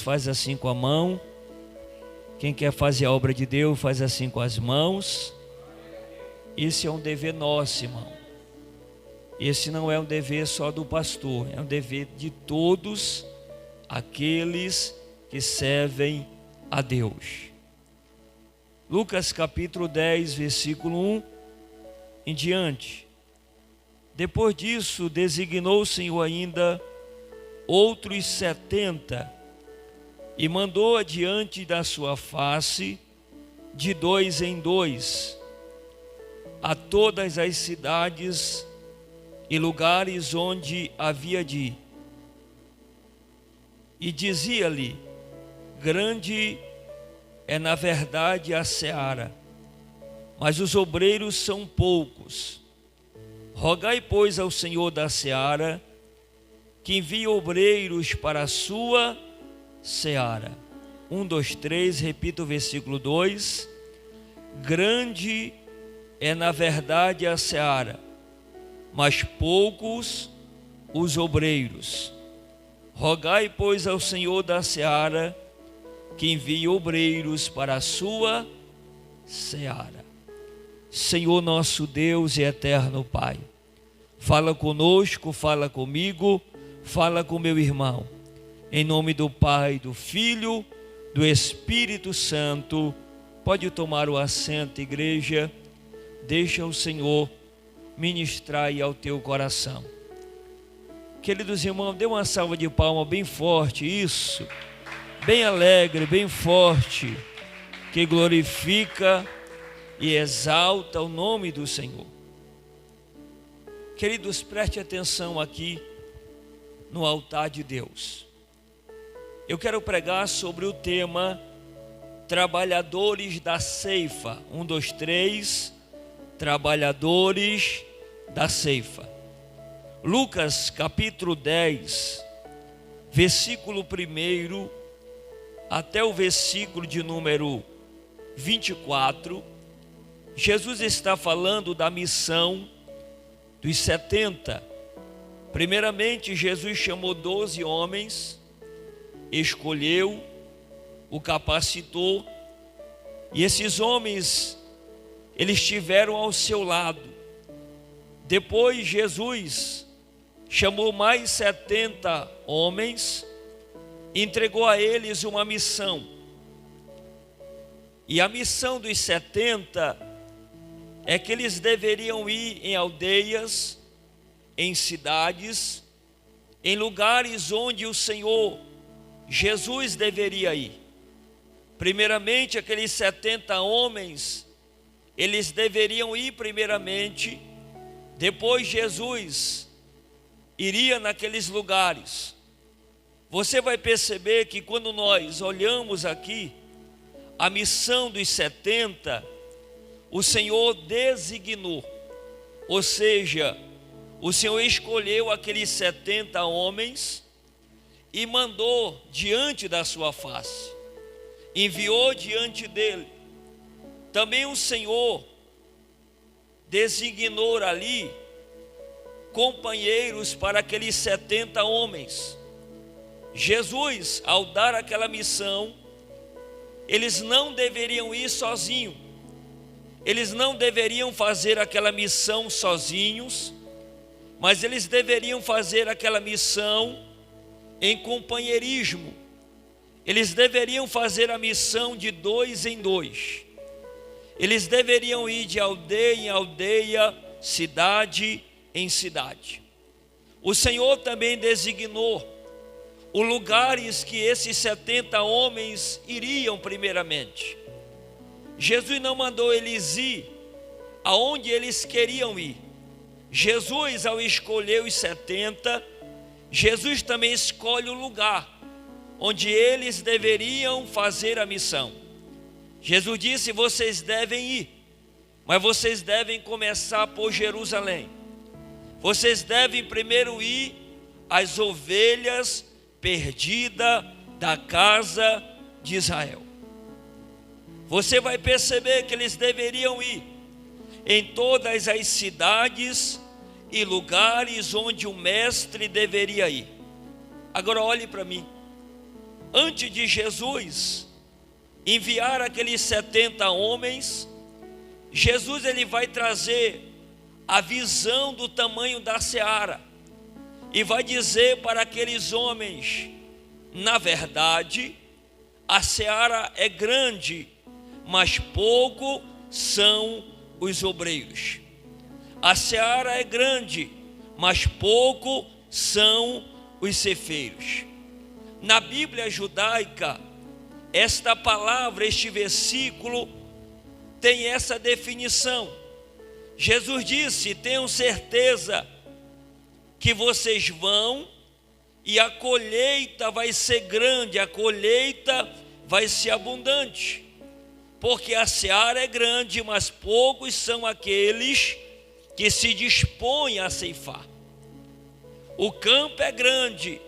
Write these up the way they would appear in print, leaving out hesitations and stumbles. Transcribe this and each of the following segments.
faz assim com a mão. Quem quer fazer a obra de Deus, faz assim com as mãos. Esse é um dever nosso, irmão. Esse não é um dever só do pastor, é um dever de todos aqueles que servem a Deus. Lucas capítulo 10, versículo 1 em diante. Depois disso, designou o Senhor ainda outros 70 e mandou adiante da sua face, de 2 em 2, a todas as cidades e lugares onde havia de ir. E dizia-lhe: grande é na verdade a seara, mas os obreiros são poucos. Rogai, pois, ao Senhor da seara que envie obreiros para a sua seara. 1, 2, 3, repita o versículo 2. Grande é na verdade a seara, mas poucos os obreiros. Rogai, pois, ao Senhor da seara que envie obreiros para a sua seara. Senhor nosso Deus e eterno Pai, fala conosco, fala comigo, fala com meu irmão. Em nome do Pai, do Filho, do Espírito Santo. Pode tomar o assento, igreja. Deixa o Senhor ministrar aí ao teu coração. Queridos irmãos, dê uma salva de palmas bem forte, isso, bem alegre, bem forte, que glorifica e exalta o nome do Senhor. Queridos, preste atenção aqui no altar de Deus. Eu quero pregar sobre o tema trabalhadores da ceifa. 1, 2, 3, trabalhadores da ceifa. Lucas capítulo 10, versículo 1 até o versículo de número 24, Jesus está falando da missão dos 70. Primeiramente, Jesus chamou 12 homens, escolheu, o capacitou, e esses homens, eles estiveram ao seu lado. Depois Jesus chamou mais 70 homens, entregou a eles uma missão. E a missão dos 70 é que eles deveriam ir em aldeias, em cidades, em lugares onde o Senhor Jesus deveria ir. Primeiramente, aqueles 70 homens, eles deveriam ir primeiramente, depois Jesus iria naqueles lugares. Você vai perceber que quando nós olhamos aqui a missão dos 70, o Senhor designou, ou seja, o Senhor escolheu aqueles 70 homens e mandou diante da sua face, enviou diante dele. Também o Senhor designou ali companheiros para aqueles 70 homens. Jesus, ao dar aquela missão, eles não deveriam ir sozinhos, eles não deveriam fazer aquela missão sozinhos, mas eles deveriam fazer aquela missão em companheirismo. Eles deveriam fazer a missão de 2 em 2. Eles deveriam ir de aldeia em aldeia, cidade em cidade. O Senhor também designou os lugares que esses 70 homens iriam primeiramente. Jesus não mandou eles ir aonde eles queriam ir. Jesus, ao escolher os 70, Jesus também escolhe o lugar onde eles deveriam fazer a missão. Jesus disse: vocês devem ir, mas vocês devem começar por Jerusalém. Vocês devem primeiro ir às ovelhas perdidas da casa de Israel. Você vai perceber que eles deveriam ir em todas as cidades e lugares onde o mestre deveria ir. Agora olhe para mim. antes de Jesus enviar aqueles 70 homens, Jesus ele vai trazer a visão do tamanho da seara e vai dizer para aqueles homens: na verdade, a seara é grande, mas pouco são os obreiros. A seara é grande, mas pouco são os ceifeiros. Na Bíblia judaica, esta palavra, este versículo, tem essa definição. Jesus disse: tenham certeza que vocês vão e a colheita vai ser grande, a colheita vai ser abundante, porque a seara é grande, mas poucos são aqueles que se dispõem a ceifar. O campo é grande,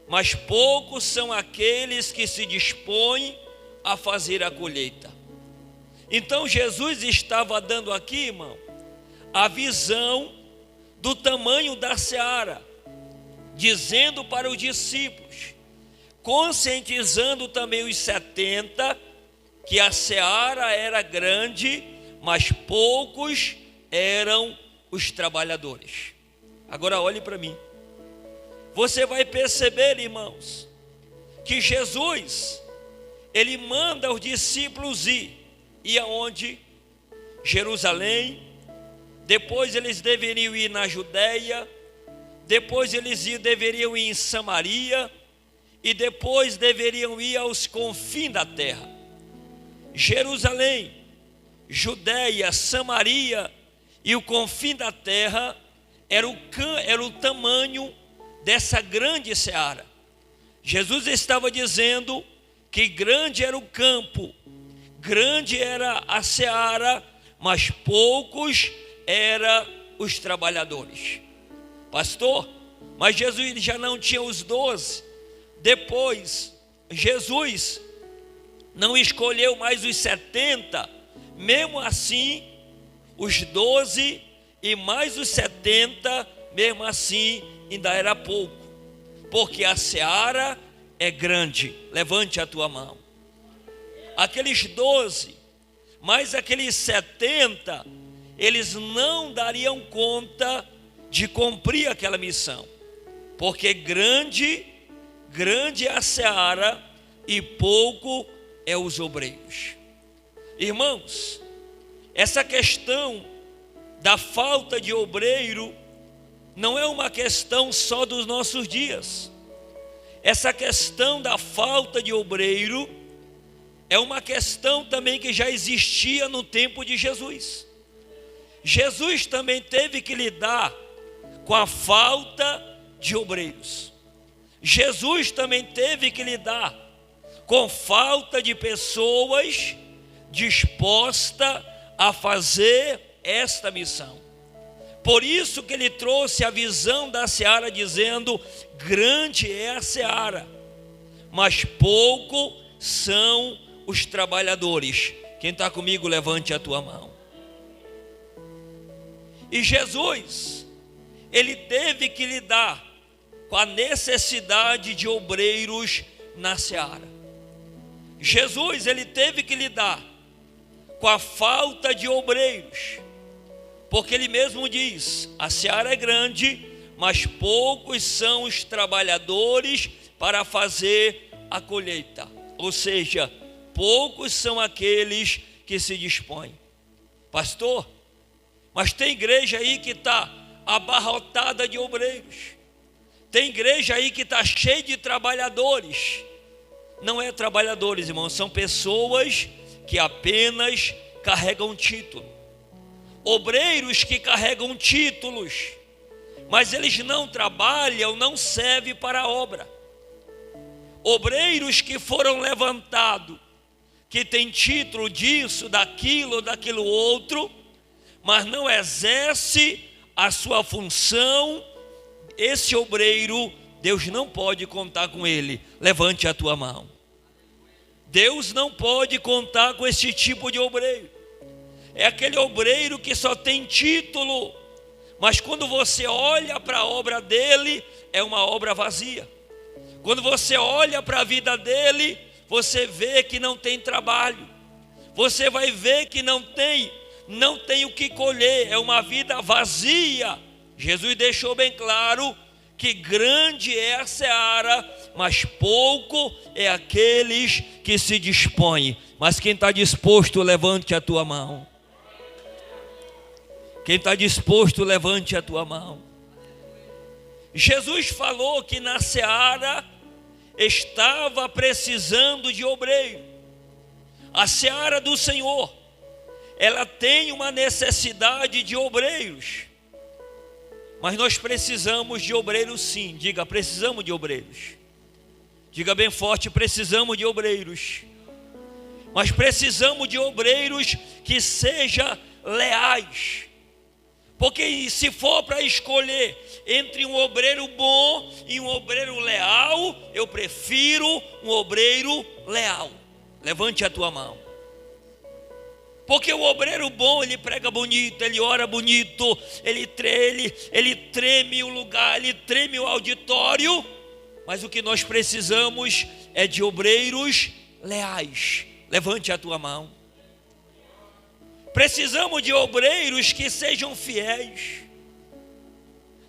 mas poucos são aqueles que se dispõem a fazer a colheita. Então Jesus estava dando aqui, irmão, a visão do tamanho da seara, dizendo para os discípulos, conscientizando também os 70, que a seara era grande, mas poucos eram os trabalhadores. Agora olhe para mim. Você vai perceber, irmãos, que Jesus, ele manda os discípulos ir aonde? Jerusalém. Depois eles deveriam ir na Judeia, depois eles deveriam ir em Samaria, e depois deveriam ir aos confins da terra. Jerusalém, Judeia, Samaria e o confim da terra era o tamanho dessa grande seara. Jesus estava dizendo que grande era o campo, grande era a seara, mas poucos eram os trabalhadores. Pastor, mas Jesus já não tinha os 12. Depois, Jesus não escolheu mais os 70. Mesmo assim, os 12 e mais os 70, mesmo assim, ainda era pouco. Porque a seara é grande. Levante a tua mão. Aqueles 12, mais aqueles 70, eles não dariam conta de cumprir aquela missão, porque grande é a seara e pouco é os obreiros. Irmãos, essa questão da falta de obreiro não é uma questão só dos nossos dias. Essa questão da falta de obreiro é uma questão também que já existia no tempo de Jesus. Jesus também teve que lidar com a falta de obreiros. Jesus também teve que lidar com falta de pessoas dispostas a fazer esta missão. Por isso que ele trouxe a visão da seara, dizendo: grande é a seara, mas pouco são os trabalhadores. Quem está comigo, levante a tua mão. E Jesus, ele teve que lidar com a necessidade de obreiros na seara. Jesus, ele teve que lidar com a falta de obreiros, porque ele mesmo diz: a seara é grande, mas poucos são os trabalhadores para fazer a colheita. Ou seja, poucos são aqueles que se dispõem. Pastor, mas tem igreja aí que está abarrotada de obreiros. Tem igreja aí que está cheia de trabalhadores. Não é trabalhadores, irmãos, são pessoas que apenas carregam título. Obreiros que carregam títulos, mas eles não trabalham, não servem para a obra. Obreiros que foram levantados, que tem título disso, daquilo outro, mas não exerce a sua função. Esse obreiro, Deus não pode contar com ele. Levante a tua mão. Deus não pode contar com esse tipo de obreiro. É aquele obreiro que só tem título, mas quando você olha para a obra dele, é uma obra vazia. Quando você olha para a vida dele, você vê que não tem trabalho. Você vai ver que não tem o que colher, é uma vida vazia. Jesus deixou bem claro que grande é a seara, mas pouco é aqueles que se dispõem. Mas quem está disposto, levante a tua mão. Quem está disposto, levante a tua mão. Jesus falou que na seara estava precisando de obreiro. A seara do Senhor, ela tem uma necessidade de obreiros. Mas nós precisamos de obreiros sim. Diga, precisamos de obreiros. Diga bem forte, precisamos de obreiros. Mas precisamos de obreiros que sejam leais. Porque se for para escolher entre um obreiro bom e um obreiro leal, eu prefiro um obreiro leal. Levante a tua mão. Porque o obreiro bom, ele prega bonito, ele ora bonito, ele treme o lugar, ele treme o auditório. Mas o que nós precisamos é de obreiros leais. Levante a tua mão. Precisamos de obreiros que sejam fiéis.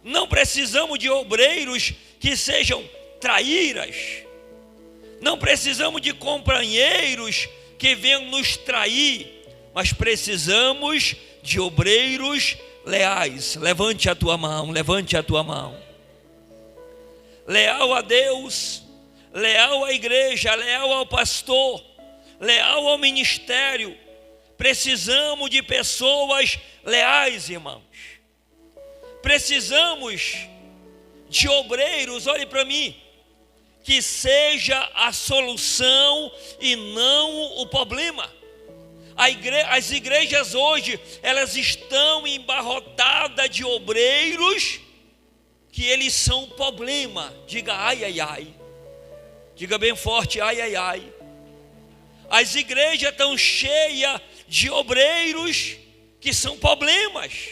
Não precisamos de obreiros que sejam traíras. Não precisamos de companheiros que venham nos trair. Mas precisamos de obreiros leais. Levante a tua mão, levante a tua mão. Leal a Deus, leal à igreja, leal ao pastor, leal ao ministério. Precisamos de pessoas leais, irmãos. Precisamos de obreiros, olhe para mim, que seja a solução e não o problema. As igrejas hoje, elas estão embarrotadas de obreiros que eles são um problema. Diga ai, ai, ai. Diga bem forte, ai, ai, ai. As igrejas estão cheias de obreiros que são problemas.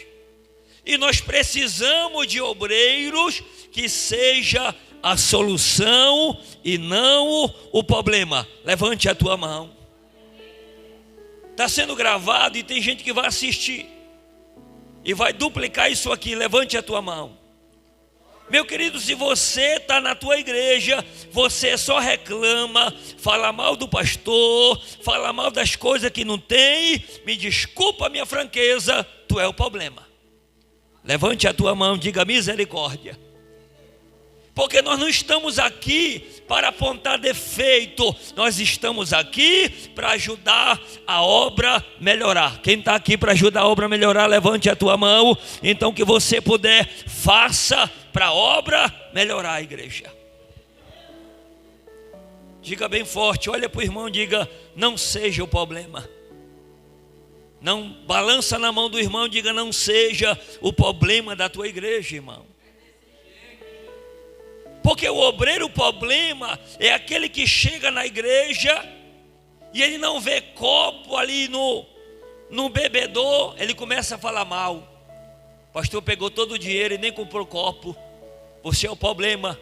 E nós precisamos de obreiros que seja a solução e não o problema. Levante a tua mão. Está sendo gravado e tem gente que vai assistir. E vai duplicar isso aqui. Levante a tua mão. Meu querido, se você está na tua igreja, você só reclama, fala mal do pastor, fala mal das coisas que não tem, me desculpa a minha franqueza, tu é o problema. Levante a tua mão, diga misericórdia. Porque nós não estamos aqui para apontar defeito, nós estamos aqui para ajudar a obra melhorar. Quem está aqui para ajudar a obra melhorar, levante a tua mão. Então que você puder, faça para a obra melhorar a igreja. Diga bem forte, olha para o irmão, diga, não seja o problema. Não balança na mão do irmão, diga, não seja o problema da tua igreja, irmão. Porque o obreiro problema é aquele que chega na igreja e ele não vê copo ali no bebedor, ele começa a falar mal. O pastor pegou todo o dinheiro e nem comprou copo. Você é o problema.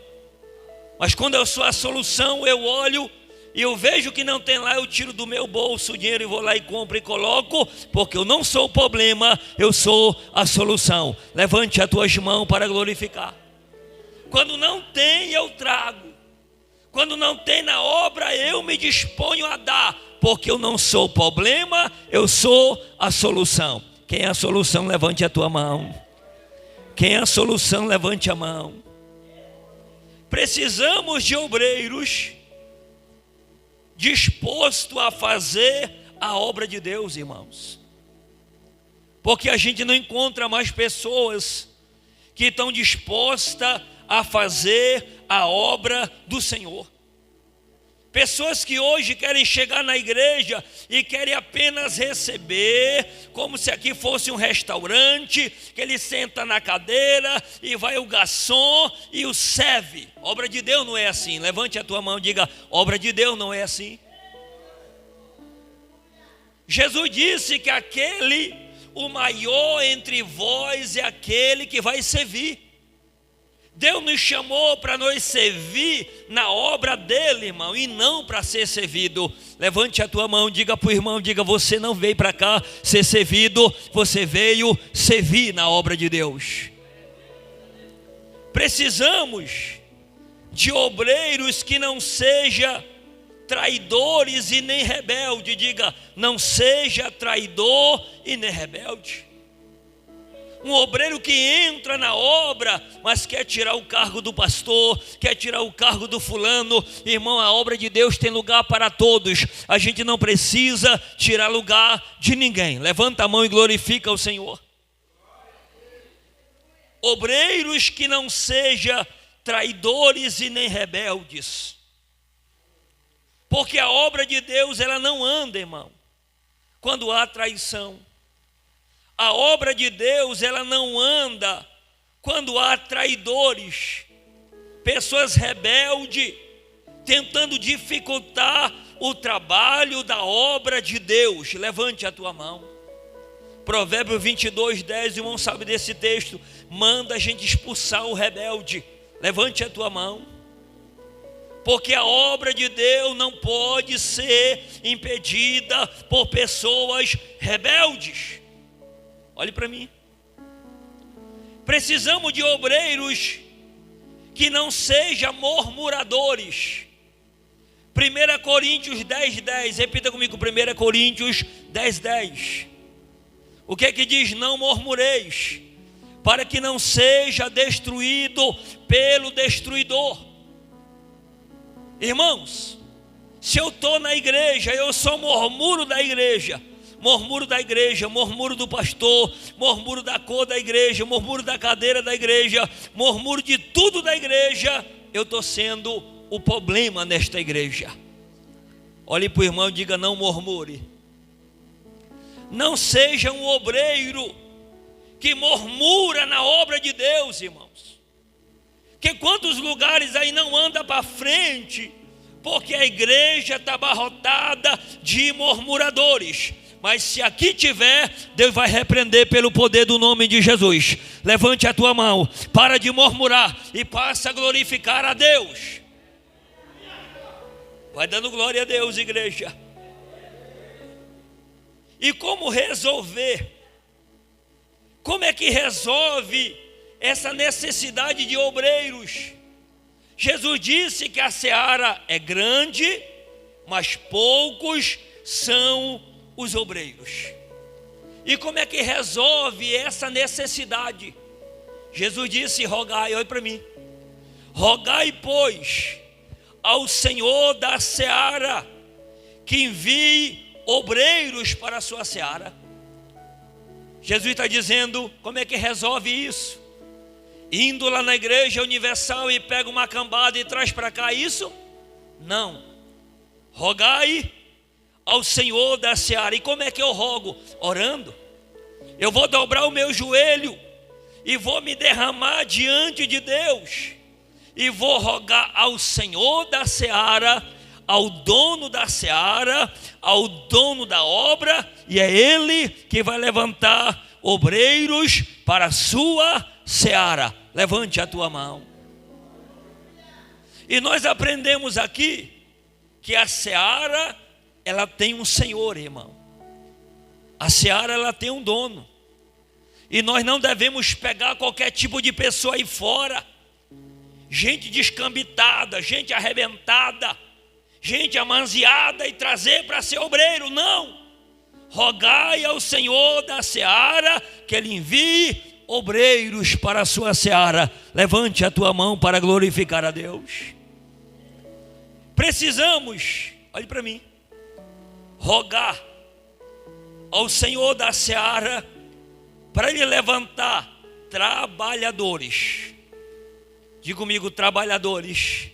Mas quando eu sou a solução, eu olho e eu vejo que não tem lá, eu tiro do meu bolso o dinheiro e vou lá e compro e coloco, porque eu não sou o problema, eu sou a solução. Levante as tuas mãos para glorificar. Quando não tem, eu trago. Quando não tem na obra, eu me disponho a dar. Porque eu não sou o problema, eu sou a solução. Quem é a solução, levante a tua mão. Quem é a solução, levante a mão. Precisamos de obreiros dispostos a fazer a obra de Deus, irmãos. Porque a gente não encontra mais pessoas que estão dispostas a fazer a obra do Senhor. Pessoas que hoje querem chegar na igreja e querem apenas receber, como se aqui fosse um restaurante, que ele senta na cadeira e vai o garçom e o serve. Obra de Deus não é assim. Levante a tua mão e diga, obra de Deus não é assim. Jesus disse que o maior entre vós é aquele que vai servir. Deus nos chamou para nós servir na obra dele, irmão, e não para ser servido. Levante a tua mão, diga para o irmão, diga: você não veio para cá ser servido, você veio servir na obra de Deus. Precisamos de obreiros que não sejam traidores e nem rebelde. Diga: não seja traidor e nem rebelde. Um obreiro que entra na obra, mas quer tirar o cargo do pastor, quer tirar o cargo do fulano. Irmão, a obra de Deus tem lugar para todos. A gente não precisa tirar lugar de ninguém. Levanta a mão e glorifica o Senhor. Obreiros que não sejam traidores e nem rebeldes. Porque a obra de Deus, ela não anda, irmão, quando há traição. A obra de Deus, ela não anda quando há traidores, pessoas rebeldes, tentando dificultar o trabalho da obra de Deus. Levante a tua mão. Provérbios 22:10, o irmão sabe desse texto, manda a gente expulsar o rebelde. Levante a tua mão. Porque a obra de Deus não pode ser impedida por pessoas rebeldes. Olhe para mim. Precisamos de obreiros que não sejam murmuradores. 1 Coríntios 10:10, repita comigo, 1 Coríntios 10:10. O que é que diz? Não murmureis, para que não seja destruído pelo destruidor. Irmãos, se eu estou na igreja, eu só murmuro da igreja, murmuro do pastor, murmuro da cor da igreja, murmuro da cadeira da igreja, murmuro de tudo da igreja, eu estou sendo o problema nesta igreja. Olhe para o irmão e diga: não murmure. Não seja um obreiro que murmura na obra de Deus, irmãos. Que quantos lugares aí não anda para frente, porque a igreja está abarrotada de murmuradores. Mas se aqui tiver, Deus vai repreender pelo poder do nome de Jesus. Levante a tua mão, para de murmurar e passa a glorificar a Deus. Vai dando glória a Deus, igreja. E como resolver? Como é que resolve essa necessidade de obreiros? Jesus disse que a seara é grande, mas poucos são os obreiros. E como é que resolve essa necessidade? Jesus disse: rogai, olha para mim, rogai, pois, ao Senhor da seara que envie obreiros para a sua seara. Jesus está dizendo: como é que resolve isso? Indo lá na igreja universal e pega uma cambada e traz para cá isso? Não. Rogai ao Senhor da seara. E como é que eu rogo? Orando. Eu vou dobrar o meu joelho e vou me derramar diante de Deus e vou rogar ao Senhor da seara, ao dono da seara, ao dono da obra, e é Ele que vai levantar obreiros para a sua seara. Levante a tua mão. E nós aprendemos aqui que a seara, ela tem um senhor, irmão. A seara, ela tem um dono. E nós não devemos pegar qualquer tipo de pessoa aí fora, gente descambitada, gente arrebentada, gente amanziada, e trazer para ser obreiro. Não. Rogai ao Senhor da seara que Ele envie obreiros para a sua seara. Levante a tua mão para glorificar a Deus. Precisamos, olhe para mim, rogar ao Senhor da seara para Ele levantar trabalhadores. Diga comigo, trabalhadores.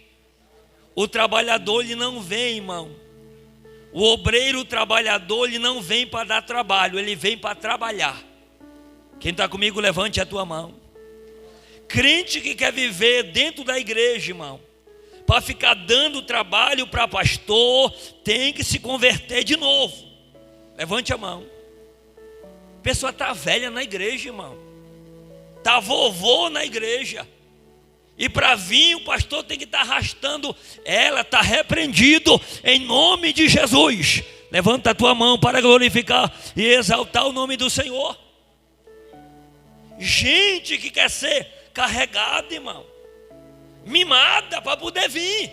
O trabalhador, ele não vem, irmão. O obreiro, o trabalhador, ele não vem para dar trabalho, ele vem para trabalhar. Quem está comigo, levante a tua mão. Crente que quer viver dentro da igreja, irmão, para ficar dando trabalho para pastor, tem que se converter de novo. Levante a mão. A pessoa está velha na igreja, irmão. Está vovô na igreja. E para vir, o pastor tem que estar arrastando ela, está repreendido em nome de Jesus. Levanta a tua mão para glorificar e exaltar o nome do Senhor. Gente que quer ser carregada, irmão, mimada para poder vir,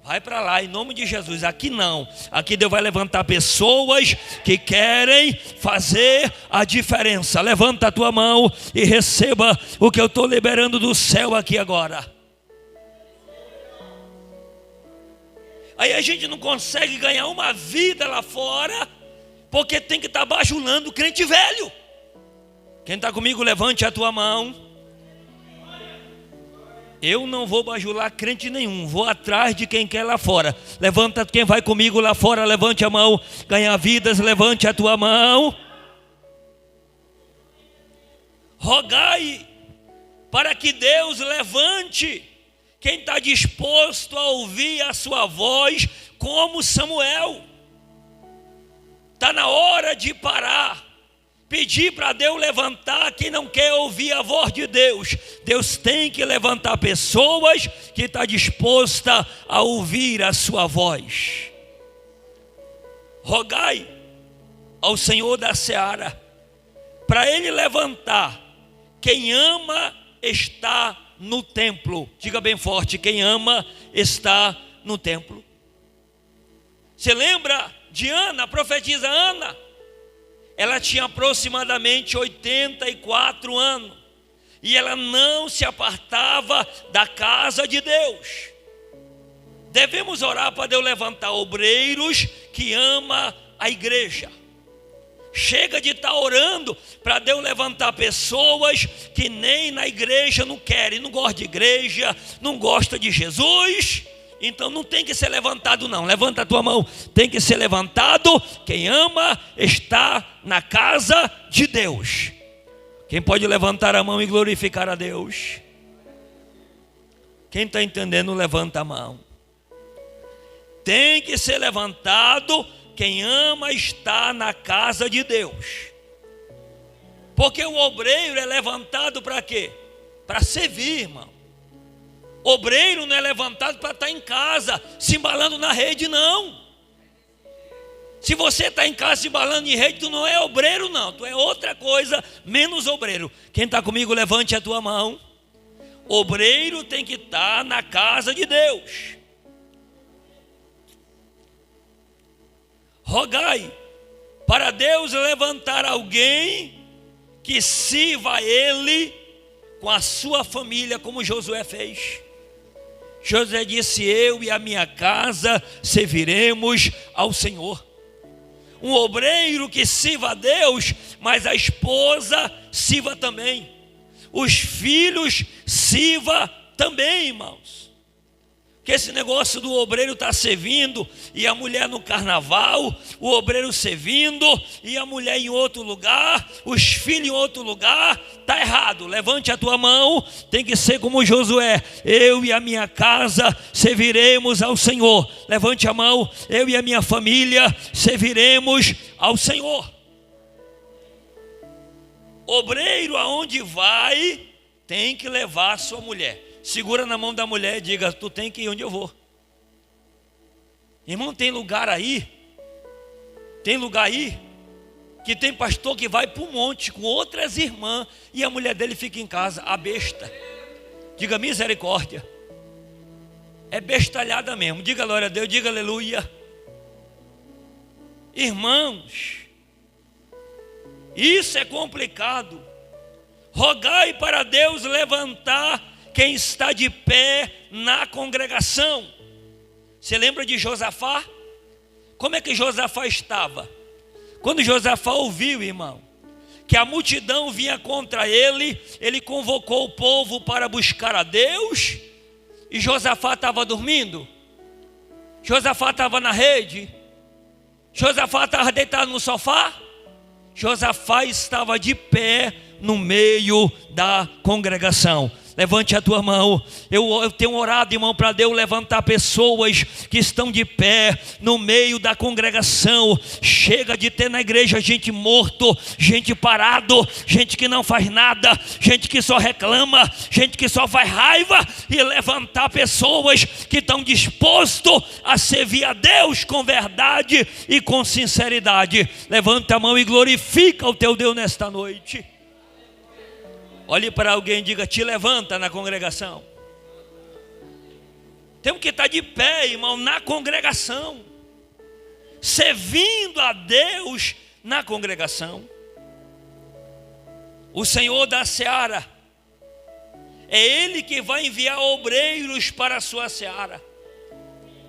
vai para lá em nome de Jesus. Aqui não, aqui Deus vai levantar pessoas que querem fazer a diferença. Levanta a tua mão e receba o que eu estou liberando do céu aqui agora. Aí a gente não consegue ganhar uma vida lá fora, porque tem que estar bajulando o crente velho. Quem está comigo, levante a tua mão. Eu não vou bajular crente nenhum, vou atrás de quem quer lá fora. Levanta quem vai comigo lá fora, levante a mão. Ganhar vidas, levante a tua mão. Rogai para que Deus levante quem está disposto a ouvir a sua voz, como Samuel. Está na hora de parar. Pedir para Deus levantar quem não quer ouvir a voz de Deus. Deus tem que levantar pessoas que estão dispostas a ouvir a sua voz. Rogai ao Senhor da seara, para Ele levantar quem ama está no templo. Diga bem forte, quem ama está no templo. Você lembra de Ana, a profetisa Ana? Ela tinha aproximadamente 84 anos. E ela não se apartava da casa de Deus. Devemos orar para Deus levantar obreiros que amam a igreja. Chega de estar orando para Deus levantar pessoas que nem na igreja não querem, não gostam de igreja, não gostam de Jesus. Então não tem que ser levantado não. Levanta a tua mão. Tem que ser levantado quem ama está na casa de Deus. Quem pode levantar a mão e glorificar a Deus? Quem está entendendo, levanta a mão. Tem que ser levantado quem ama está na casa de Deus. Porque o obreiro é levantado para quê? Para servir, irmão. Obreiro não é levantado para estar em casa se embalando na rede, não. Se você está em casa se embalando em rede, tu não é obreiro, não. Tu é outra coisa, menos obreiro. Quem está comigo, levante a tua mão. Obreiro tem que estar na casa de Deus. Rogai para Deus levantar alguém que sirva a Ele com a sua família, como Josué fez. Josué disse: eu e a minha casa serviremos ao Senhor. Um obreiro que sirva a Deus, mas a esposa sirva também. Os filhos sirva também, irmãos. Que esse negócio do obreiro estar servindo e a mulher no carnaval, o obreiro servindo e a mulher em outro lugar, os filhos em outro lugar, está errado. Levante a tua mão, tem que ser como Josué: eu e a minha casa serviremos ao Senhor. Levante a mão: eu e a minha família serviremos ao Senhor. Obreiro aonde vai, tem que levar a sua mulher. Segura na mão da mulher e diga: tu tem que ir onde eu vou. Irmão, tem lugar aí que tem pastor que vai para o monte com outras irmãs e a mulher dele fica em casa, a besta. Diga misericórdia. É bestalhada mesmo. Diga glória a Deus, diga aleluia. Irmãos, isso é complicado. Rogai para Deus levantar quem está de pé na congregação. Você lembra de Josafá? Como é que Josafá estava? Quando Josafá ouviu, irmão, que a multidão vinha contra ele, ele convocou o povo para buscar a Deus. E Josafá estava dormindo? Josafá estava na rede? Josafá estava deitado no sofá? Josafá estava de pé no meio da congregação. Levante a tua mão. Eu tenho orado, irmão, para Deus levantar pessoas que estão de pé no meio da congregação. Chega de ter na igreja gente morto, gente parado, gente que não faz nada, gente que só reclama, gente que só faz raiva, e levantar pessoas que estão dispostos a servir a Deus com verdade e com sinceridade. Levanta a mão e glorifica o teu Deus nesta noite. Olhe para alguém e diga: te levanta na congregação. Temos que estar de pé, irmão, na congregação, servindo a Deus na congregação. O Senhor da seara, é Ele que vai enviar obreiros para a sua seara.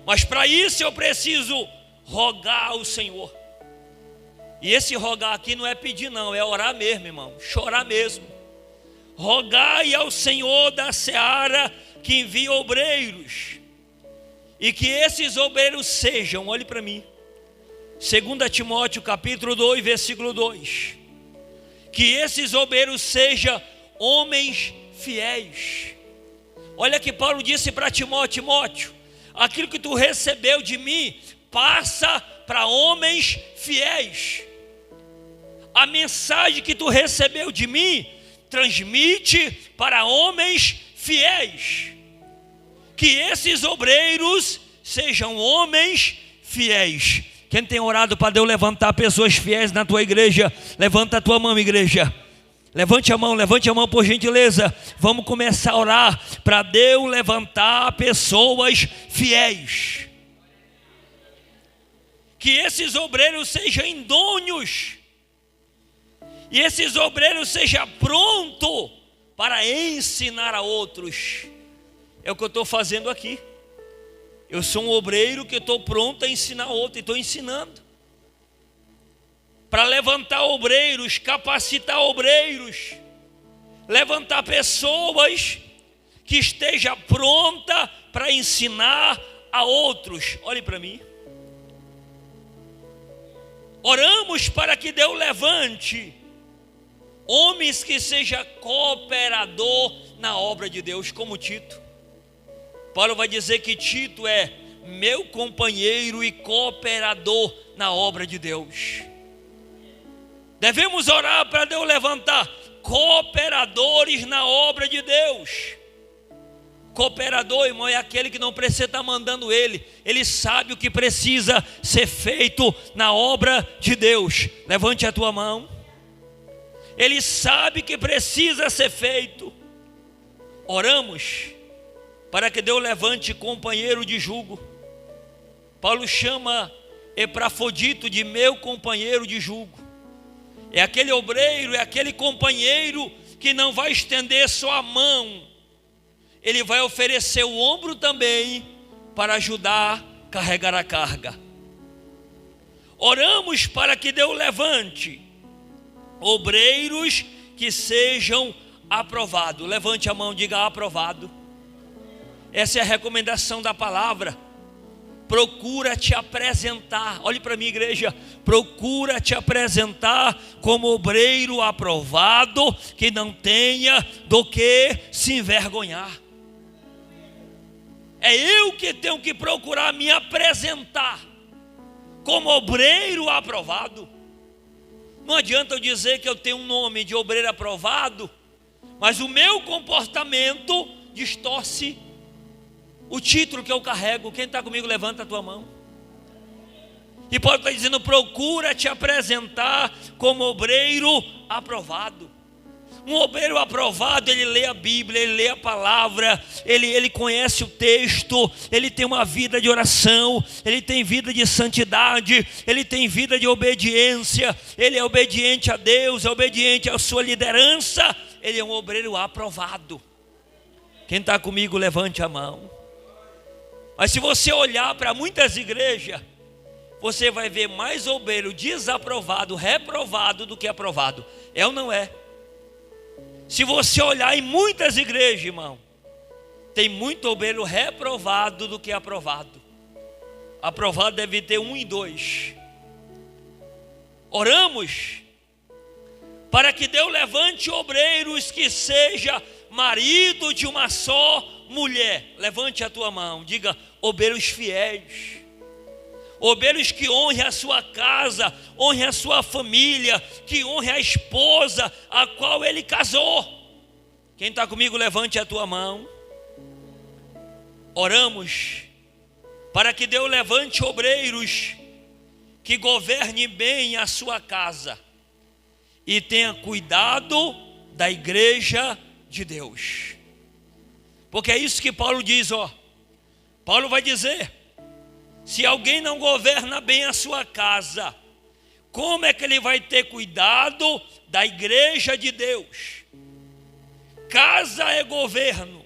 Mas para isso eu preciso rogar ao Senhor. E esse rogar aqui não é pedir não, é orar mesmo, irmão, chorar mesmo. Rogai ao Senhor da seara que envie obreiros, e que esses obreiros sejam, olhe para mim, 2 Timóteo capítulo 2, versículo 2, que esses obreiros sejam homens fiéis. Olha que Paulo disse para Timóteo: Timóteo, aquilo que tu recebeu de mim, passa para homens fiéis. A mensagem que tu recebeu de mim, transmite para homens fiéis. Que esses obreiros sejam homens fiéis. Quem tem orado para Deus levantar pessoas fiéis na tua igreja, levanta a tua mão, igreja. Levante a mão por gentileza. Vamos começar a orar para Deus levantar pessoas fiéis. Que esses obreiros sejam idôneos, e esses obreiros sejam prontos para ensinar a outros. É o que eu estou fazendo aqui. Eu sou um obreiro que estou pronto a ensinar outro, e estou ensinando. Para levantar obreiros, capacitar obreiros, levantar pessoas que estejam prontas para ensinar a outros. Olhe para mim. Oramos para que Deus levante homens que sejam cooperador na obra de Deus, como Tito. Paulo vai dizer que Tito é meu companheiro e cooperador na obra de Deus. Devemos orar para Deus levantar cooperadores na obra de Deus. Cooperador, irmão, é aquele que não precisa estar mandando ele. Ele sabe o que precisa ser feito na obra de Deus. Levante a tua mão. Ele sabe que precisa ser feito. Oramos para que Deus levante companheiro de jugo. Paulo chama Epafrodito de meu companheiro de jugo. É aquele obreiro, é aquele companheiro que não vai estender só a mão, ele vai oferecer o ombro também para ajudar a carregar a carga. Oramos para que Deus levante obreiros que sejam aprovados. Levante a mão, diga aprovado. Essa é a recomendação da palavra. Procura te apresentar, olhe para mim, igreja, procura te apresentar como obreiro aprovado, que não tenha do que se envergonhar. É eu que tenho que procurar me apresentar como obreiro aprovado. Não adianta eu dizer que eu tenho um nome de obreiro aprovado, mas o meu comportamento distorce o título que eu carrego. Quem está comigo, levanta a tua mão. E Paulo está dizendo: procura te apresentar como obreiro aprovado. Um obreiro aprovado, ele lê a Bíblia, ele lê a palavra, ele conhece o texto, ele tem uma vida de oração, ele tem vida de santidade, ele tem vida de obediência, ele é obediente a Deus, é obediente à sua liderança, ele é um obreiro aprovado. Quem está comigo, levante a mão. Mas se você olhar para muitas igrejas, você vai ver mais obreiro desaprovado, reprovado do que aprovado. É ou não é? Se você olhar em muitas igrejas, irmão, tem muito obreiro reprovado do que aprovado. Aprovado deve ter 1 e 2. Oramos para que Deus levante obreiros que sejam marido de uma só mulher. Levante a tua mão, diga: obreiros fiéis, obreiros que honrem a sua casa, honrem a sua família, que honrem a esposa a qual ele casou. Quem está comigo, levante a tua mão. Oramos para que Deus levante obreiros que governe bem a sua casa e tenha cuidado da igreja de Deus. Porque é isso que Paulo diz, Paulo vai dizer: se alguém não governa bem a sua casa, como é que ele vai ter cuidado da igreja de Deus? Casa é governo,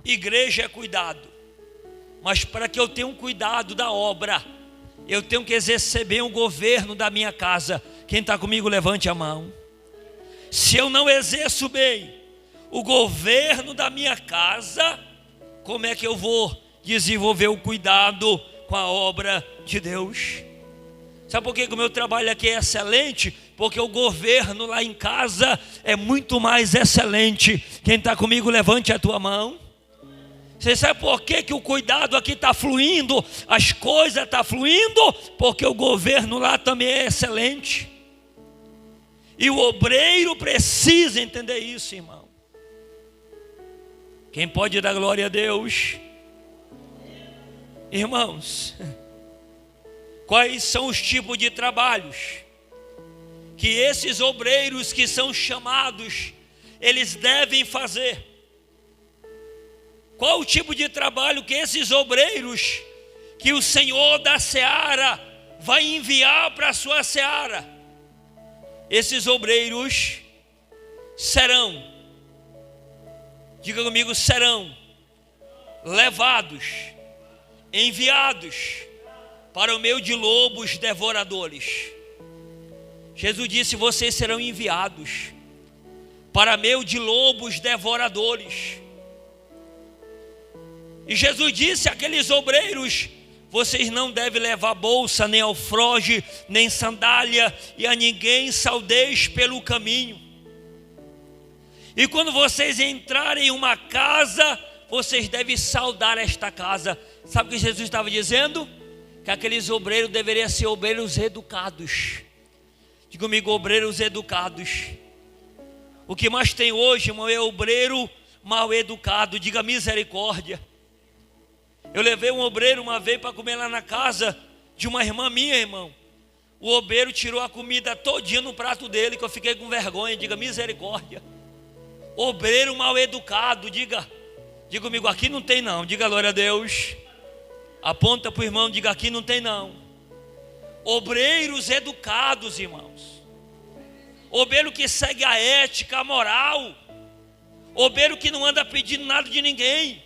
igreja é cuidado. Mas para que eu tenha um cuidado da obra, eu tenho que exercer bem o governo da minha casa. Quem está comigo, levante a mão. Se eu não exerço bem o governo da minha casa, como é que eu vou desenvolver o cuidado com a obra de Deus? Sabe por que o meu trabalho aqui é excelente? Porque o governo lá em casa é muito mais excelente. Quem está comigo, levante a tua mão. Você sabe por que o cuidado aqui está fluindo? As coisas estão fluindo porque o governo lá também é excelente. E o obreiro precisa entender isso, irmão. Quem pode dar glória a Deus? Irmãos, quais são os tipos de trabalhos que esses obreiros que são chamados, eles devem fazer? Qual o tipo de trabalho que esses obreiros que o Senhor da seara vai enviar para a sua seara? Esses obreiros serão, diga comigo, serão levados, enviados para o meio de lobos devoradores. Jesus disse: vocês serão enviados para meio de lobos devoradores. E Jesus disse àqueles obreiros: vocês não devem levar bolsa, nem alfroge, nem sandália, e a ninguém saudeis pelo caminho. E quando vocês entrarem em uma casa, vocês devem saudar esta casa. Sabe o que Jesus estava dizendo? Que aqueles obreiros deveriam ser obreiros educados. Diga comigo, obreiros educados. O que mais tem hoje, irmão, é obreiro mal educado. Diga misericórdia. Eu levei um obreiro uma vez para comer lá na casa de uma irmã minha, irmão. O obreiro tirou a comida todinha no prato dele, que eu fiquei com vergonha. Diga misericórdia. Obreiro mal educado. Diga comigo, aqui não tem não. Diga glória a Deus. Aponta para o irmão, diga: aqui não tem não. Obreiros educados, irmãos. Obreiro que segue a ética, a moral. Obreiro que não anda pedindo nada de ninguém.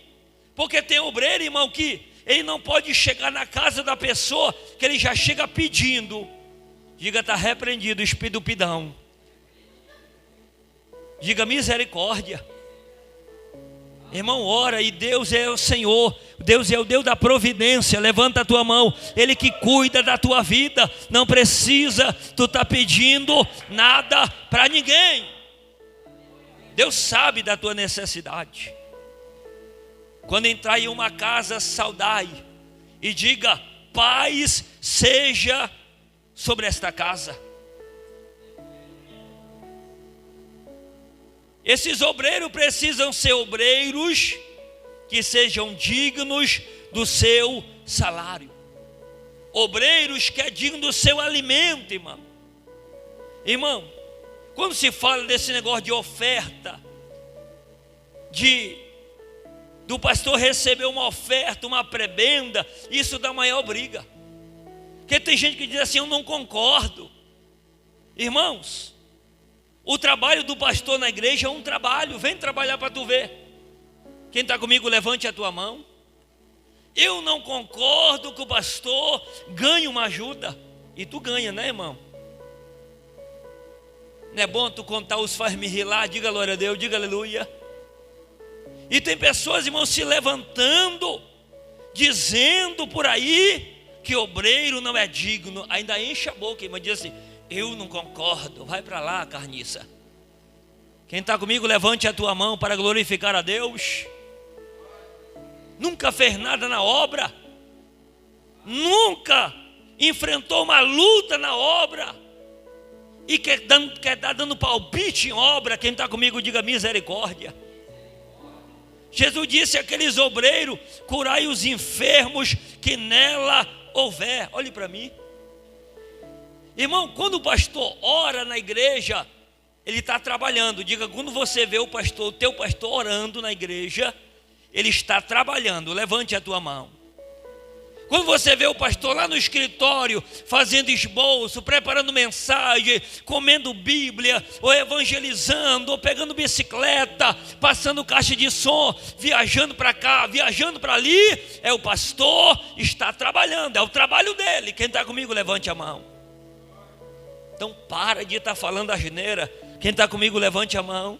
Porque tem obreiro, irmão, que ele não pode chegar na casa da pessoa que ele já chega pedindo. Diga: está repreendido o espírito do pidão. Diga misericórdia. Irmão, ora, e Deus é o Senhor. Deus é o Deus da providência. Levanta a tua mão. Ele que cuida da tua vida. Não precisa tu estar pedindo nada para ninguém. Deus sabe da tua necessidade. Quando entrar em uma casa, saudai e diga: paz seja sobre esta casa. Esses obreiros precisam ser obreiros que sejam dignos do seu salário. Obreiros que é digno do seu alimento, irmão. Irmão, quando se fala desse negócio de oferta, do pastor receber uma oferta, uma prebenda, isso dá maior briga. Porque tem gente que diz assim: eu não concordo. Irmãos, o trabalho do pastor na igreja é um trabalho. Vem trabalhar para tu ver. Quem está comigo, levante a tua mão. Eu não concordo que o pastor ganhe uma ajuda. E tu ganha, né, irmão? Não é bom tu contar os faz-me rir lá? Diga glória a Deus, diga aleluia. E tem pessoas, irmãos, se levantando, dizendo por aí que obreiro não é digno. Ainda enche a boca, irmão, diz assim: eu não concordo. Vai para lá, carniça. Quem está comigo, levante a tua mão para glorificar a Deus. Nunca fez nada na obra, nunca enfrentou uma luta na obra e quer estar dando palpite em obra. Quem está comigo, diga misericórdia. Jesus disse àqueles obreiros: curai os enfermos que nela houver. Olhe para mim, irmão, quando o pastor ora na igreja, ele está trabalhando. Diga, quando você vê o pastor, o teu pastor orando na igreja, ele está trabalhando. Levante a tua mão. Quando você vê o pastor lá no escritório, fazendo esboço, preparando mensagem, comendo Bíblia, ou evangelizando, ou pegando bicicleta, passando caixa de som, viajando para cá, viajando para ali, é o pastor está trabalhando, é o trabalho dele. Quem está comigo, levante a mão. Então para de estar falando asneira. Quem está comigo, levante a mão.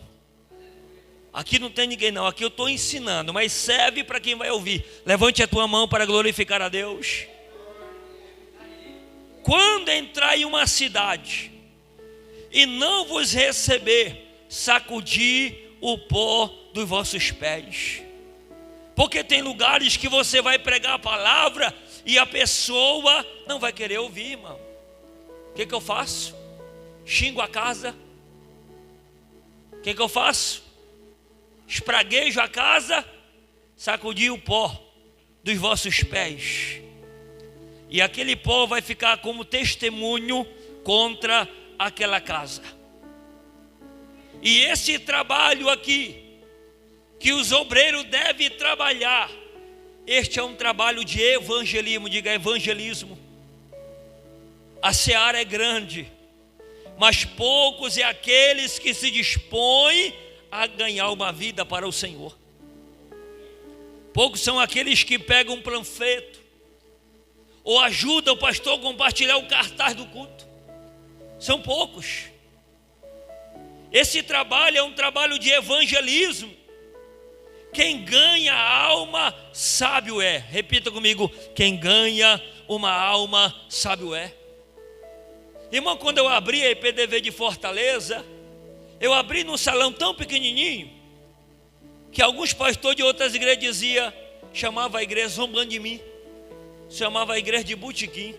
Aqui não tem ninguém não, aqui eu estou ensinando, mas serve para quem vai ouvir. Levante a tua mão para glorificar a Deus. Quando entrar em uma cidade e não vos receber, sacudi o pó dos vossos pés. Porque tem lugares que você vai pregar a palavra e a pessoa não vai querer ouvir, irmão. O que eu faço? Xingo a casa. O que eu faço? Espraguejo a casa, sacudi o pó dos vossos pés. E aquele pó vai ficar como testemunho contra aquela casa. E esse trabalho aqui, que os obreiros devem trabalhar, este é um trabalho de evangelismo. Diga, evangelismo. A seara é grande, mas poucos é aqueles que se dispõem a ganhar uma vida para o Senhor. Poucos são aqueles que pegam um panfleto ou ajudam o pastor a compartilhar o cartaz do culto. São poucos. Esse trabalho é um trabalho de evangelismo. Quem ganha a alma, sábio é. Repita comigo: quem ganha uma alma, sábio é. Irmão, quando eu abri a IPDV de Fortaleza, eu abri num salão tão pequenininho que alguns pastores de outras igrejas chamava a igreja zombando de mim, chamava a igreja de botequim.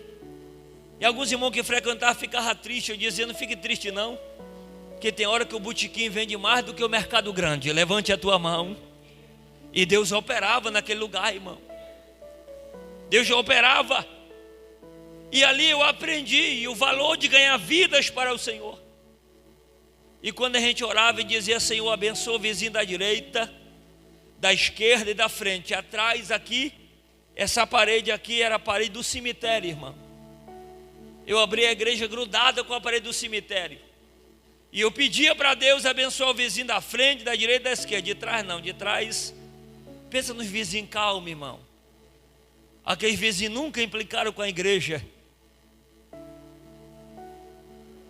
E alguns irmãos que frequentavam ficavam tristes. Eu dizia: não fique triste não, porque tem hora que o botequim vende mais do que o mercado grande. Levante a tua mão. E Deus operava naquele lugar, irmão. Deus já operava. E ali eu aprendi o valor de ganhar vidas para o Senhor. E quando a gente orava e dizia: Senhor, abençoa o vizinho da direita, da esquerda e da frente. Atrás aqui, essa parede aqui era a parede do cemitério, irmão. Eu abri a igreja grudada com a parede do cemitério. E eu pedia para Deus abençoar o vizinho da frente, da direita e da esquerda. De trás não, de trás. Pensa nos vizinhos calmos, irmão. Aqueles vizinhos nunca implicaram com a igreja.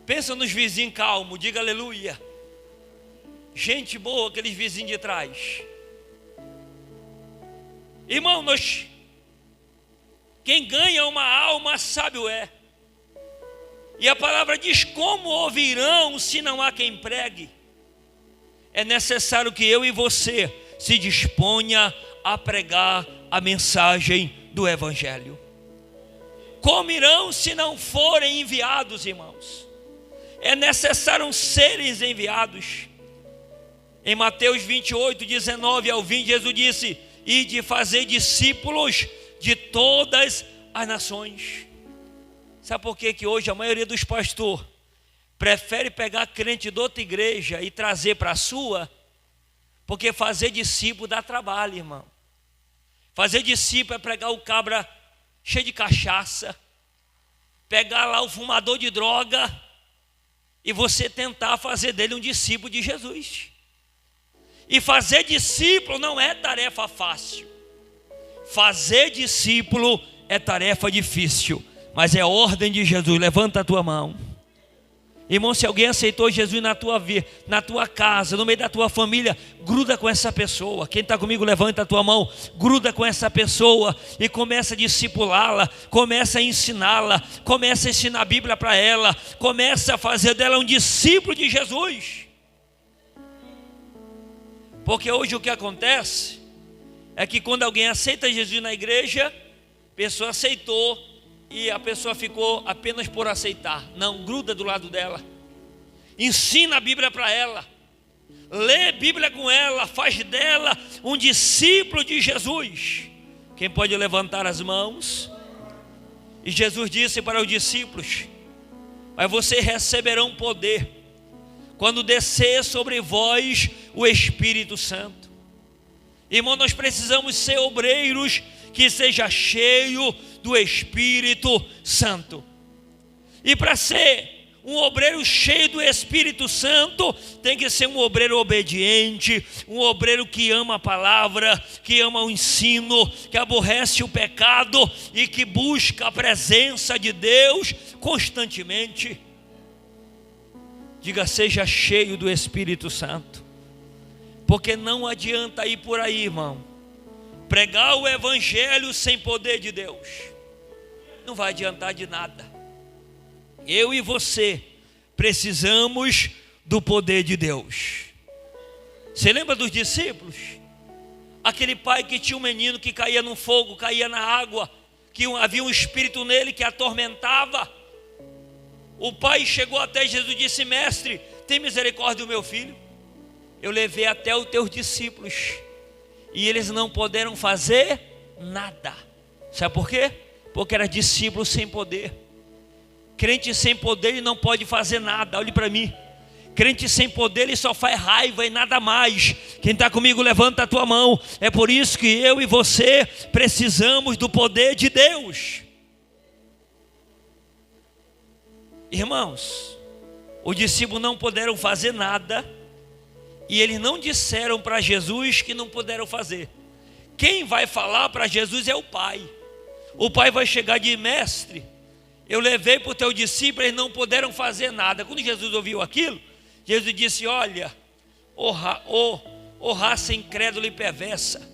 Pensa nos vizinhos calmos, diga aleluia. Gente boa, aqueles vizinhos de trás. Irmão, quem ganha uma alma, sábio é. E a palavra diz: como ouvirão se não há quem pregue? É necessário que eu e você se disponha a pregar a mensagem do Evangelho. Como irão se não forem enviados, irmãos? É necessário serem enviados. Em Mateus 28, 19 ao 20, Jesus disse: e de fazer discípulos de todas as nações. Sabe por que hoje a maioria dos pastores prefere pegar crente de outra igreja e trazer para a sua? Porque fazer discípulo dá trabalho, irmão. Fazer discípulo é pregar o cabra cheio de cachaça, pegar lá o fumador de droga e você tentar fazer dele um discípulo de Jesus. E fazer discípulo não é tarefa fácil. Fazer discípulo é tarefa difícil, mas é ordem de Jesus. Levanta a tua mão. Irmão, se alguém aceitou Jesus na tua casa, no meio da tua família, gruda com essa pessoa. Quem está comigo, levanta a tua mão. Gruda com essa pessoa e começa a discipulá-la, começa a ensiná-la, começa a ensinar a Bíblia para ela, começa a fazer dela um discípulo de Jesus. Porque hoje o que acontece é que quando alguém aceita Jesus na igreja, a pessoa aceitou e a pessoa ficou apenas por aceitar. Não, gruda do lado dela, ensina a Bíblia para ela, lê a Bíblia com ela, faz dela um discípulo de Jesus. Quem pode levantar as mãos? E Jesus disse para os discípulos: mas vocês receberão poder quando descer sobre vós o Espírito Santo. Irmão, nós precisamos ser obreiros que seja cheio do Espírito Santo. E para ser um obreiro cheio do Espírito Santo, tem que ser um obreiro obediente, um obreiro que ama a palavra, que ama o ensino, que aborrece o pecado e que busca a presença de Deus constantemente. Diga: seja cheio do Espírito Santo. Porque não adianta ir por aí, irmão, pregar o evangelho sem poder de Deus. Não vai adiantar de nada. Eu e você precisamos do poder de Deus. Você lembra dos discípulos? Aquele pai que tinha um menino que caía no fogo, caía na água, que havia um espírito nele que atormentava. O pai chegou até Jesus e disse: mestre, tem misericórdia do meu filho. Eu levei até os teus discípulos e eles não puderam fazer nada. Sabe por quê? Porque era discípulo sem poder. Crente sem poder, ele não pode fazer nada. Olhe para mim. Crente sem poder, ele só faz raiva e nada mais. Quem está comigo, levanta a tua mão. É por isso que eu e você precisamos do poder de Deus. Irmãos, os discípulos não puderam fazer nada e eles não disseram para Jesus que não puderam fazer. Quem vai falar para Jesus é o Pai. O Pai vai chegar de: mestre, eu levei para o teu discípulo, eles não puderam fazer nada. Quando Jesus ouviu aquilo, Jesus disse: olha, ó raça incrédula e perversa,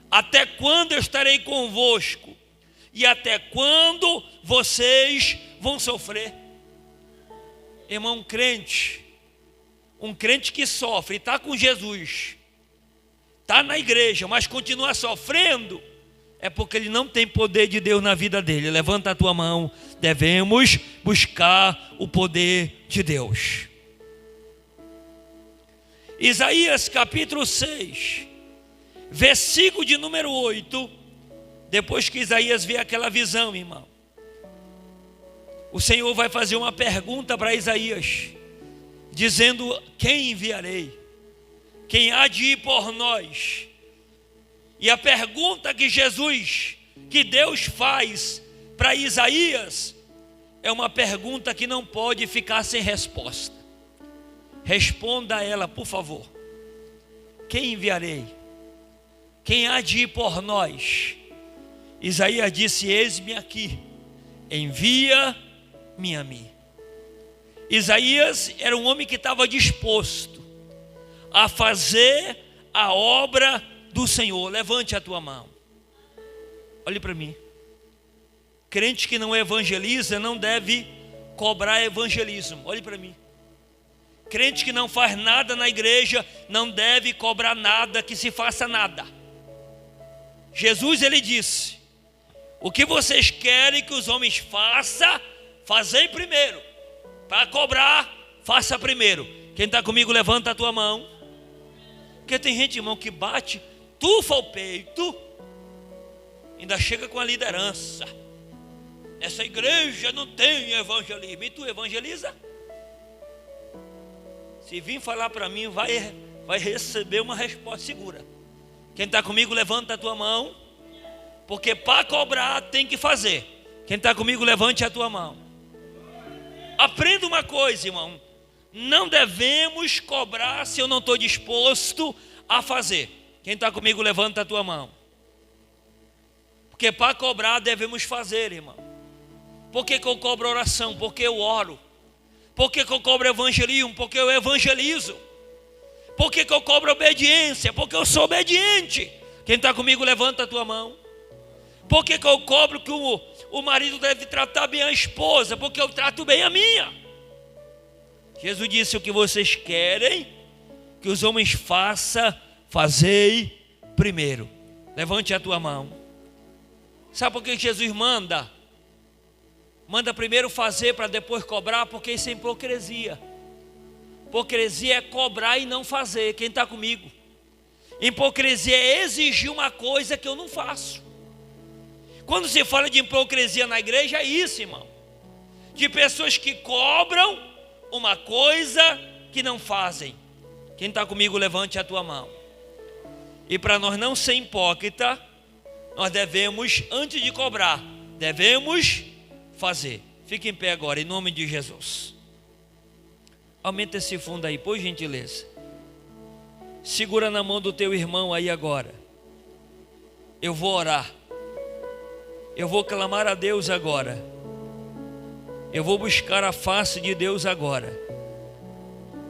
até quando eu estarei convosco? E até quando vocês vão sofrer? Irmão, um crente que sofre, está com Jesus, está na igreja, mas continua sofrendo, é porque ele não tem poder de Deus na vida dele. Levanta a tua mão. Devemos buscar o poder de Deus. Isaías capítulo 6, versículo de número 8. Depois que Isaías vê aquela visão, irmão, o Senhor vai fazer uma pergunta para Isaías, dizendo: quem enviarei? Quem há de ir por nós? E a pergunta que Deus faz para Isaías é uma pergunta que não pode ficar sem resposta. Responda a ela, por favor. Quem enviarei? Quem há de ir por nós? Isaías disse: eis-me aqui, envia-me a mim. Isaías era um homem que estava disposto a fazer a obra do Senhor. Levante a tua mão. Olhe para mim. Crente que não evangeliza não deve cobrar evangelismo. Olhe para mim. Crente que não faz nada na igreja não deve cobrar nada, que se faça nada. Jesus, ele disse: o que vocês querem que os homens façam, fazei primeiro. Para cobrar, faça primeiro. Quem está comigo, levanta a tua mão. Porque tem gente, irmão, que bate, tufa o peito, ainda chega com a liderança. Essa igreja não tem evangelismo. E tu evangeliza? Se vir falar para mim, vai receber uma resposta segura. Quem está comigo, levanta a tua mão. Porque para cobrar tem que fazer. Quem está comigo, levante a tua mão. Aprenda uma coisa, irmão. Não devemos cobrar se eu não estou disposto a fazer. Quem está comigo, levanta a tua mão. Porque para cobrar devemos fazer, irmão. Por que eu cobro oração? Porque eu oro. Por que eu cobro evangelismo? Porque eu evangelizo. Por que eu cobro obediência? Porque eu sou obediente. Quem está comigo, levanta a tua mão. Por que eu cobro que o marido deve tratar bem a esposa? Porque eu trato bem a minha. Jesus disse: o que vocês querem que os homens fazei primeiro. Levante a tua mão. Sabe por que Jesus manda? Manda primeiro fazer para depois cobrar, porque isso é hipocrisia. Hipocrisia é cobrar e não fazer. Quem está comigo? Hipocrisia é exigir uma coisa que eu não faço. Quando se fala de hipocrisia na igreja, é isso, irmão. De pessoas que cobram uma coisa que não fazem. Quem está comigo, levante a tua mão. E para nós não ser hipócrita, nós devemos, antes de cobrar, devemos fazer. Fique em pé agora, em nome de Jesus. Aumenta esse fundo aí, por gentileza. Segura na mão do teu irmão aí agora. Eu vou orar. Eu vou clamar a Deus agora. Eu vou buscar a face de Deus agora,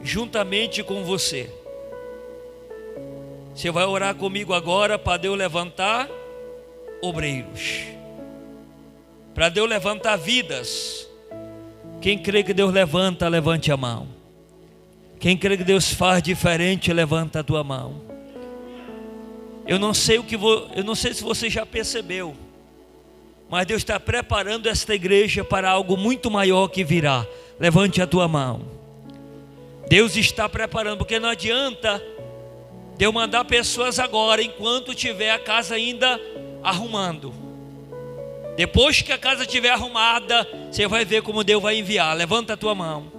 juntamente com você. Você vai orar comigo agora para Deus levantar obreiros, para Deus levantar vidas. Quem crê que Deus levanta, levante a mão. Quem crê que Deus faz diferente, levanta a tua mão. Eu não sei se você já percebeu, mas Deus está preparando esta igreja para algo muito maior que virá. Levante a tua mão. Deus está preparando, porque não adianta Deus mandar pessoas agora, enquanto tiver a casa ainda arrumando. Depois que a casa estiver arrumada, você vai ver como Deus vai enviar. Levanta a tua mão.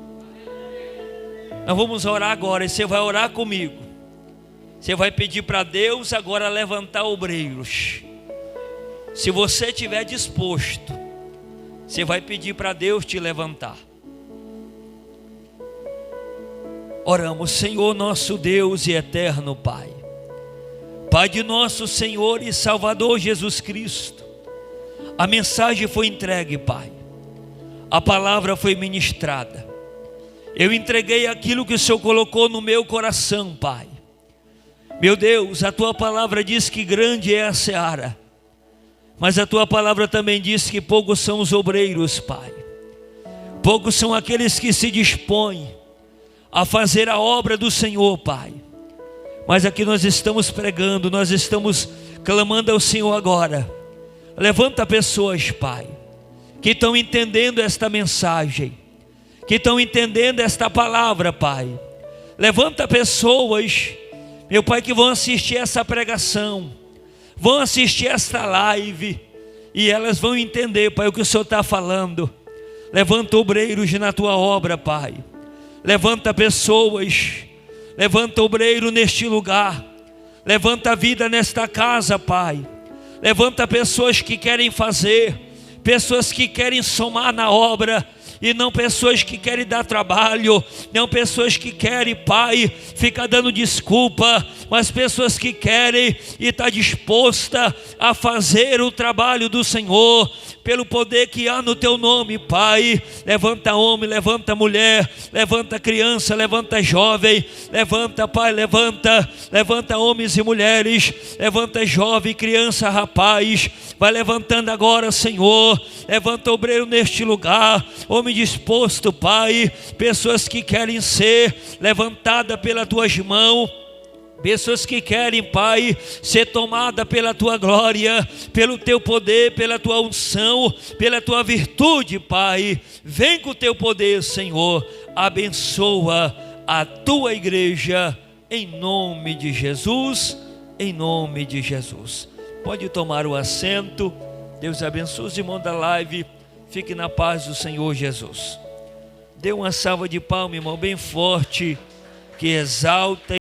Nós vamos orar agora, e você vai orar comigo. Você vai pedir para Deus agora levantar obreiros. Se você estiver disposto, você vai pedir para Deus te levantar. Oramos. Senhor nosso Deus e eterno Pai, Pai de nosso Senhor e Salvador Jesus Cristo, a mensagem foi entregue, Pai. A palavra foi ministrada. Eu entreguei aquilo que o Senhor colocou no meu coração, Pai. Meu Deus, a Tua palavra diz que grande é a seara, mas a Tua palavra também diz que poucos são os obreiros, Pai. Poucos são aqueles que se dispõem a fazer a obra do Senhor, Pai. Mas aqui nós estamos pregando, nós estamos clamando ao Senhor agora. Levanta pessoas, Pai, que estão entendendo esta mensagem, que estão entendendo esta palavra, Pai. Levanta pessoas, meu Pai, que vão assistir essa pregação, vão assistir esta live, e elas vão entender, Pai, o que o Senhor está falando. Levanta obreiros na Tua obra, Pai. Levanta pessoas, levanta obreiro neste lugar, levanta vida nesta casa, Pai. Levanta pessoas que querem fazer, pessoas que querem somar na obra, e não pessoas que querem dar trabalho, não pessoas que querem, Pai, ficar dando desculpa, mas pessoas que querem e está disposta a fazer o trabalho do Senhor, pelo poder que há no Teu nome, Pai. Levanta homem, levanta mulher, levanta criança, levanta jovem, levanta, Pai, levanta homens e mulheres, levanta jovem, criança, rapaz, vai levantando agora, Senhor. Levanta obreiro neste lugar, homem disposto, Pai, pessoas que querem ser levantadas pelas Tuas mãos, pessoas que querem, Pai, ser tomada pela Tua glória, pelo Teu poder, pela Tua unção, pela Tua virtude, Pai. Vem com o Teu poder, Senhor. Abençoa a Tua igreja, em nome de Jesus, em nome de Jesus. Pode tomar o assento. Deus abençoe os irmãos da live. Fique na paz do Senhor Jesus. Dê uma salva de palmas, irmão, bem forte, que exalta